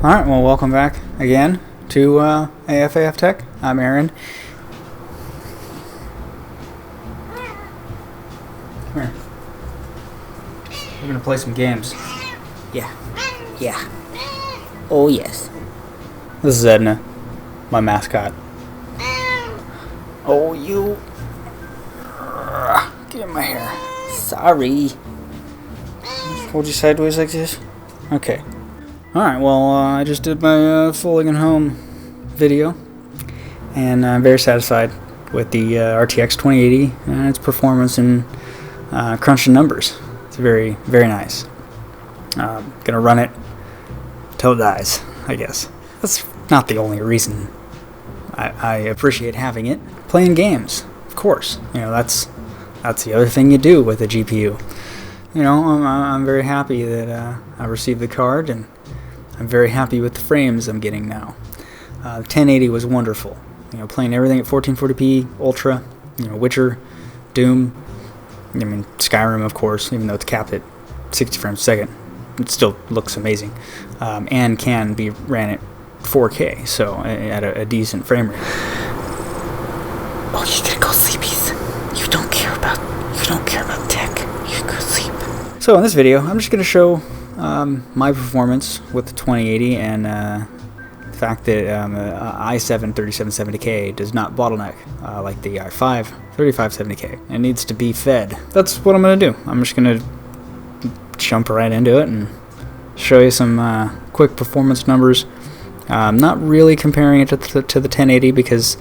Alright, well, welcome back again to AFAF Tech. I'm Aaron. Come here. We're gonna play some games. Yeah. Oh, yes. This is Edna, my mascot. Oh, you. Get in my hair. Sorry. Hold you sideways like this? Okay. Alright, well, I just did my folding and home video, and I'm very satisfied with the RTX 2080 and its performance and crunching numbers. It's very, very nice. Gonna run it till it dies, I guess. That's not the only reason I appreciate having it. Playing games, of course. You know, that's the other thing you do with a GPU. You know, I'm very happy that I received the card, and I'm very happy with the frames I'm getting now. 1080 was wonderful. You know, playing everything at 1440p, Ultra, you know, Witcher, Doom, I mean, Skyrim, of course, even though it's capped at 60 frames a second. It still looks amazing. And can be ran at 4K, so at a decent frame rate. Oh, you gotta go sleepies. You don't care about tech. You go sleep. So in this video, I'm just gonna show my performance with the 2080 and the fact that i7 3770K does not bottleneck like the i5 3570K. It needs to be fed. That's what I'm going to do. I'm just going to jump right into it and show you some quick performance numbers. Not really comparing it to the 1080 because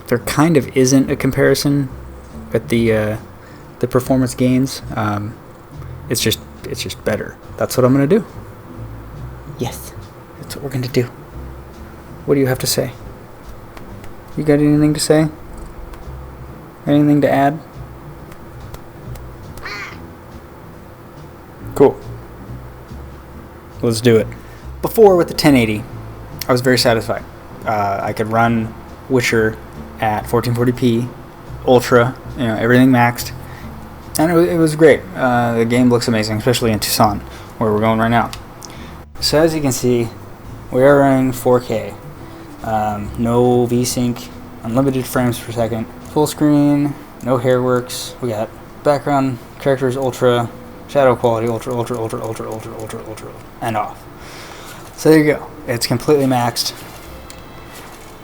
there kind of isn't a comparison with the performance gains. It's just better. That's what I'm going to do. Yes, that's what we're going to do. What do you have to say? You got anything to say? Anything to add? Cool. Let's do it. Before, with the 1080, I was very satisfied. I could run Witcher at 1440p, Ultra, you know, everything maxed. And it was great. The game looks amazing, especially in Tucson, where we're going right now. So as you can see, we are running 4K. No VSync, unlimited frames per second, full screen, no hairworks. We got background characters ultra, shadow quality ultra, and off. So there you go. It's completely maxed.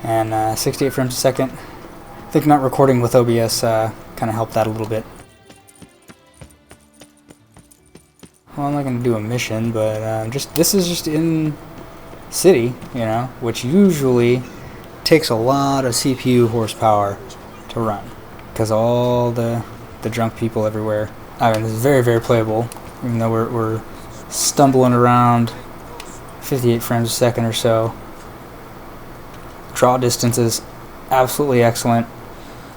And 68 frames a second. I think not recording with OBS kind of helped that a little bit. Well, I'm not going to do a mission, but this is just in city, you know, which usually takes a lot of CPU horsepower to run because all the drunk people everywhere. I mean, it's very, very playable, even though we're stumbling around 58 frames a second or so. Draw distance is absolutely excellent.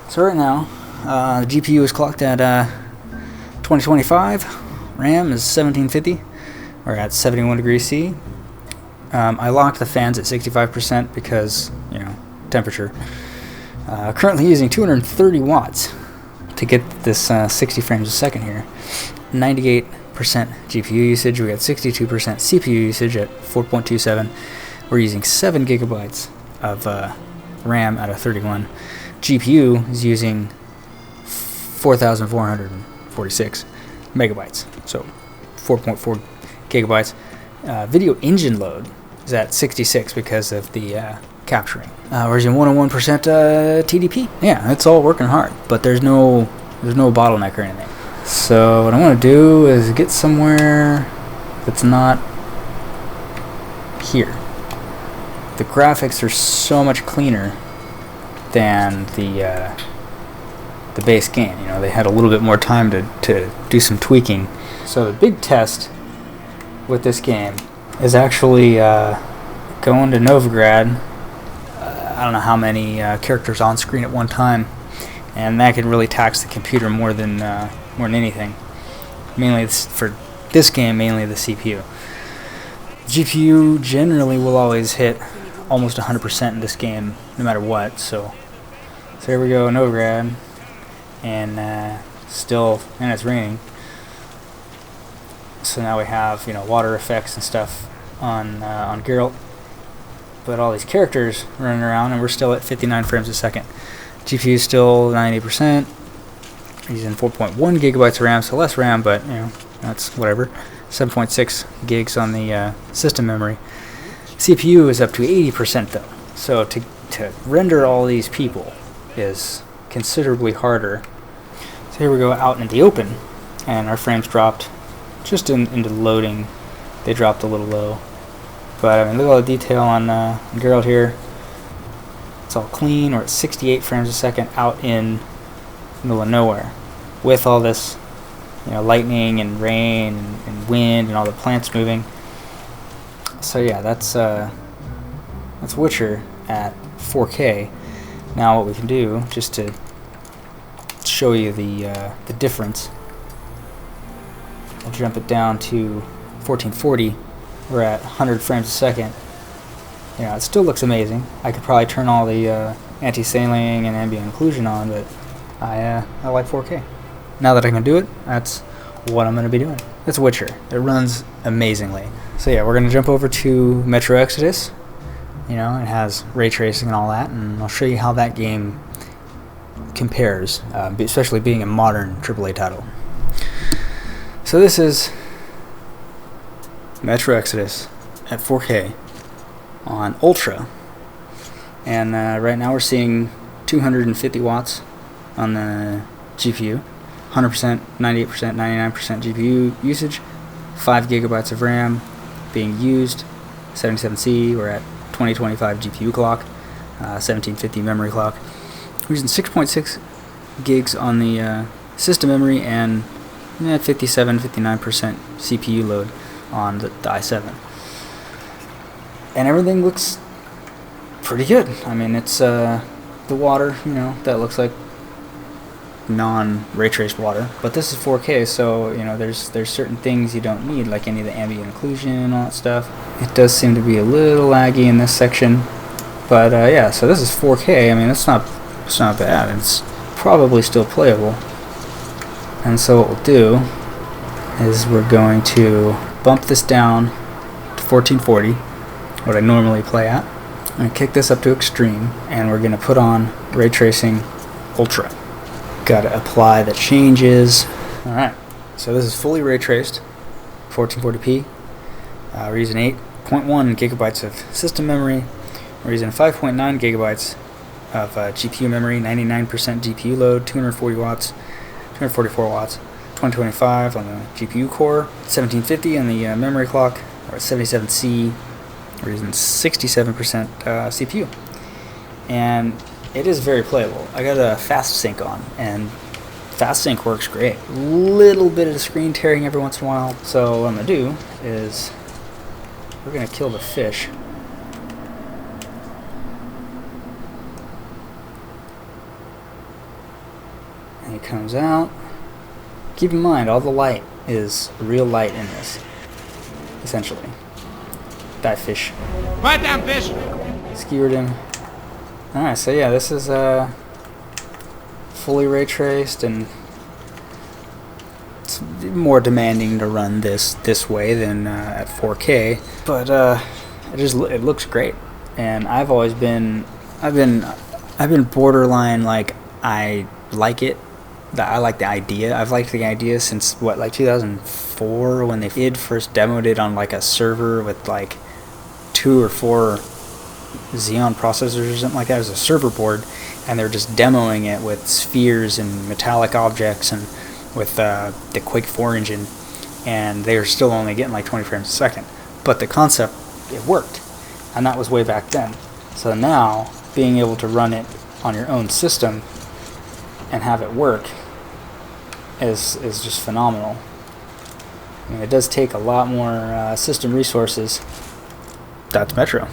So right now, the GPU is clocked at 2025. RAM is 1750. We're at 71 degrees C. I locked the fans at 65% because, you know, temperature. Currently using 230 watts to get this 60 frames a second here. 98% GPU usage. We got 62% CPU usage at 4.27. We're using 7 gigabytes of RAM out of 31. GPU is using 4,446 megabytes, so 4.4 gigabytes. Video engine load is at 66 because of the capturing. We're using 101% TDP. Yeah, it's all working hard, but there's no bottleneck or anything. So what I want to do is get somewhere that's not here. The graphics are so much cleaner than the base game. You know, they had a little bit more time to do some tweaking. So the big test with this game is actually going to Novigrad. I don't know how many characters on screen at one time, and that can really tax the computer more than anything. Mainly for this game, mainly the CPU. GPU generally will always hit almost 100% in this game, no matter what. So here we go, Novigrad. And it's raining. So now we have, you know, water effects and stuff on Geralt, but all these characters running around, and we're still at 59 frames a second. GPU is still 98%. Using 4.1 gigabytes of RAM, so less RAM, but you know, that's whatever. 7.6 gigs on the system memory. CPU is up to 80% though, so to render all these people is considerably harder. So here we go out in the open, and our frames dropped just into loading. They dropped a little low, but I mean, look at all the detail on Geralt here. It's all clean. We're at 68 frames a second out in the middle of nowhere, with all this, you know, lightning and rain and wind and all the plants moving. So yeah, that's Witcher at 4K. Now what we can do, just to show you the difference, I'll jump it down to 1440. We're at 100 frames a second. You know, it still looks amazing. I could probably turn all the anti-scaling and ambient occlusion on, but I like 4K. Now that I can do it, that's what I'm going to be doing. It's Witcher. It runs amazingly. So yeah, we're going to jump over to Metro Exodus. You know, it has ray tracing and all that, and I'll show you how that game compares, especially being a modern AAA title. So this is Metro Exodus at 4K on Ultra, and right now we're seeing 250 watts on the GPU, 100%, 98%, 99% GPU usage, 5 gigabytes of RAM being used, 77C. We're at 2025 GPU clock, 1750 memory clock. We're using 6.6 gigs on the system memory and 57-59% CPU load on the i7. And everything looks pretty good. I mean, it's the water, you know, that looks like non-ray traced water, but this is 4K, so you know, there's certain things you don't need, like any of the ambient occlusion and all that stuff. It does seem to be a little laggy in this section, but yeah, so this is 4K. I mean, it's not bad. It's probably still playable. And so what we'll do is we're going to bump this down to 1440, what I normally play at. I'm going to kick this up to extreme, and we're going to put on ray tracing ultra. Got to apply the changes. Alright, so this is fully ray traced, 1440p. We're using 8.1 gigabytes of system memory. We're using 5.9 gigabytes of GPU memory, 99% GPU load, 240 watts, 244 watts, 2025 on the GPU core, 1750 on the memory clock, or 77C. We're using 67% CPU. And it is very playable. I got a fast sync on, and fast sync works great. Little bit of screen tearing every once in a while. So what I'm gonna do is we're gonna kill the fish. And he comes out. Keep in mind, all the light is real light in this, essentially. Die fish. Right down, fish! Skewered him. Alright, so yeah, this is fully ray traced, and it's more demanding to run this way than at 4K, but it looks great. And I've been borderline like I like it. I like the idea. I've liked the idea since what, like 2004, when they first demoed it on like a server with like 2 or 4 Xeon processors or something like that. It was a server board, and they're just demoing it with spheres and metallic objects and with the Quake 4 engine, and they were still only getting like 20 frames a second. But the concept, it worked, and that was way back then. So now, being able to run it on your own system and have it work is just phenomenal. I mean, it does take a lot more system resources. That's Metro.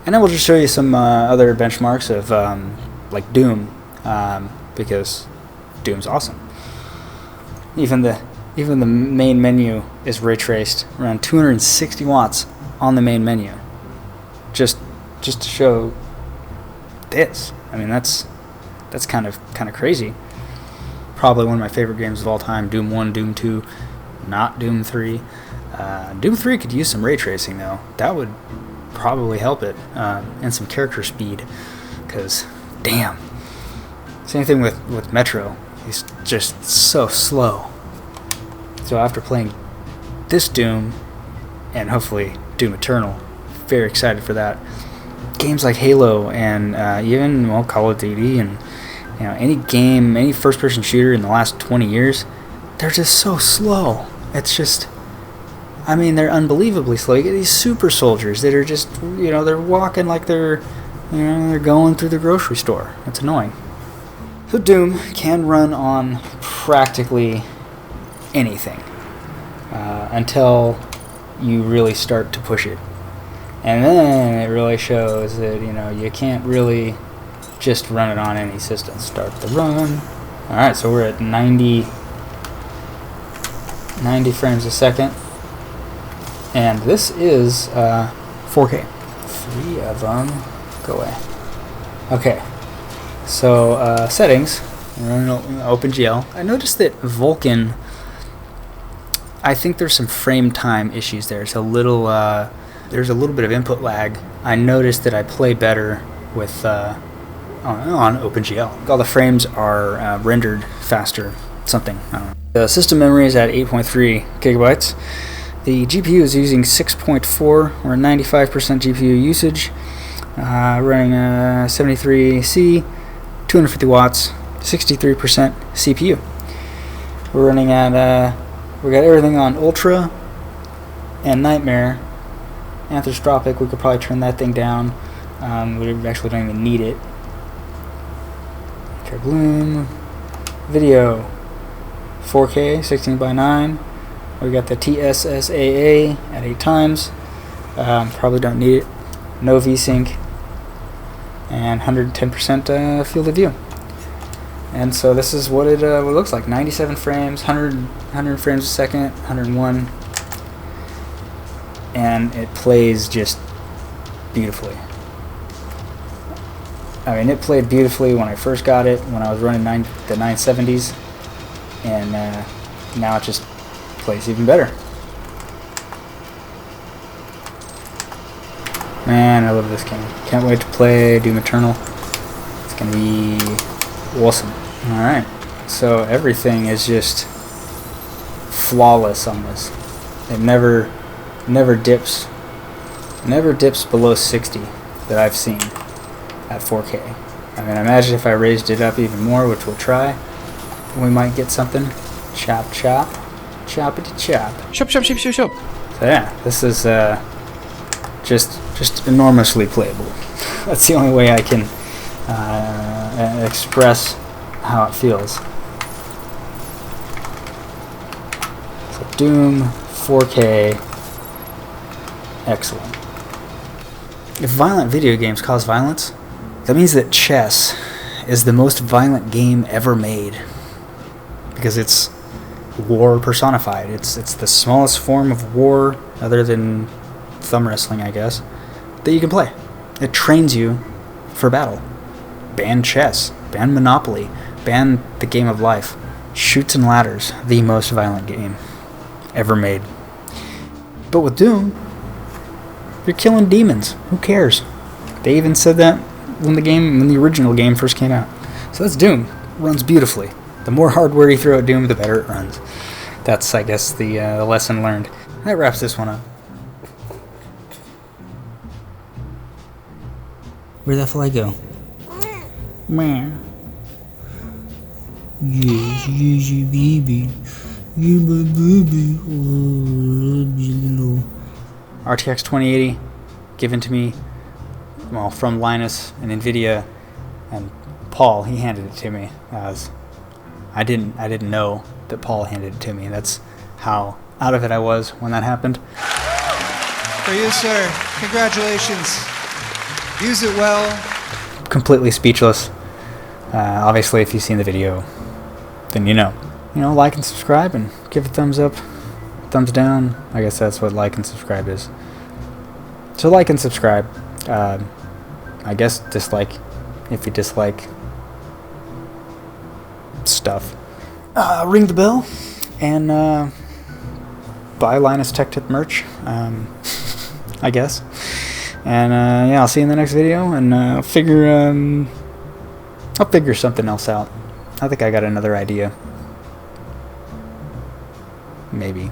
And then we'll just show you some other benchmarks of like Doom, because Doom's awesome. Even the main menu is ray traced, around 260 watts on the main menu. Just to show this. I mean, that's kind of crazy. Probably one of my favorite games of all time. Doom 1, Doom 2, not Doom 3. Doom 3 could use some ray tracing though. That would probably help it, and some character speed, because damn. Same thing with Metro. He's just so slow. So after playing this Doom, and hopefully Doom Eternal, very excited for that. Games like Halo and even Call of Duty and any game, any first-person shooter in the last 20 years, they're just so slow. It's just, I mean, they're unbelievably slow. You get these super soldiers that are just, they're walking like they're going through the grocery store. It's annoying. So Doom can run on practically anything until you really start to push it. And then it really shows that, you can't really just run it on any system. Start the run. Alright, so we're at 90 frames a second. And this is 4K. 3 of them. Go away. Okay. So, settings. We're running OpenGL. I noticed that Vulkan, I think there's some frame time issues there. It's a little, there's a little bit of input lag. I noticed that I play better with on OpenGL. All the frames are rendered faster. Something. I don't know. The system memory is at 8.3 gigabytes. The GPU is using 6.4 or 95% GPU usage. Running 73C, 250 watts, 63% CPU. We're running at we got everything on Ultra and Nightmare. Anthroposcopic, we could probably turn that thing down. We actually don't even need it. Bloom. Video 4K 16:9. We got the TSSAA at 8 times. Probably don't need it. No VSync and 110% field of view. And so this is what it looks like. 97 frames, 100 frames a second, 101, and it plays just beautifully. I mean, it played beautifully when I first got it, when I was running the 970s, and now it just plays even better. Man, I love this game. Can't wait to play Doom Eternal. It's gonna be awesome. Alright, so everything is just flawless on this. It never dips below 60 that I've seen at 4K. I mean, imagine if I raised it up even more, which we'll try. We might get something. Chop, chop. Choppity chop. Chop, chop, chop, chop, chop. So yeah, this is just enormously playable. That's the only way I can express how it feels. So Doom 4K, excellent. If violent video games cause violence, that means that chess is the most violent game ever made, because it's war personified. It's the smallest form of war, other than thumb wrestling, I guess, that you can play. It trains you for battle. Ban chess, ban Monopoly, ban the game of life. Chutes and Ladders, the most violent game ever made. But with Doom, you're killing demons. Who cares? They even said that when the original game first came out. So that's Doom. It runs beautifully. The more hardware you throw at Doom, the better it runs. That's, I guess, the lesson learned. That wraps this one up. Where'd that fly go? Meow. Yes, you baby. You my baby. Oh, RTX 2080 given to me, well, from Linus and Nvidia, and Paul, he handed it to me. I didn't know that Paul handed it to me. That's how out of it I was when that happened. For you, sir. Congratulations. Use it well. Completely speechless. Obviously, if you've seen the video, then you know. Like and subscribe and give a thumbs up, thumbs down. I guess that's what like and subscribe is. So like and subscribe. I guess dislike if you dislike stuff. Ring the bell and buy Linus Tech Tip merch, I guess. And yeah, I'll see you in the next video, and I'll figure something else out. I think I got another idea. Maybe.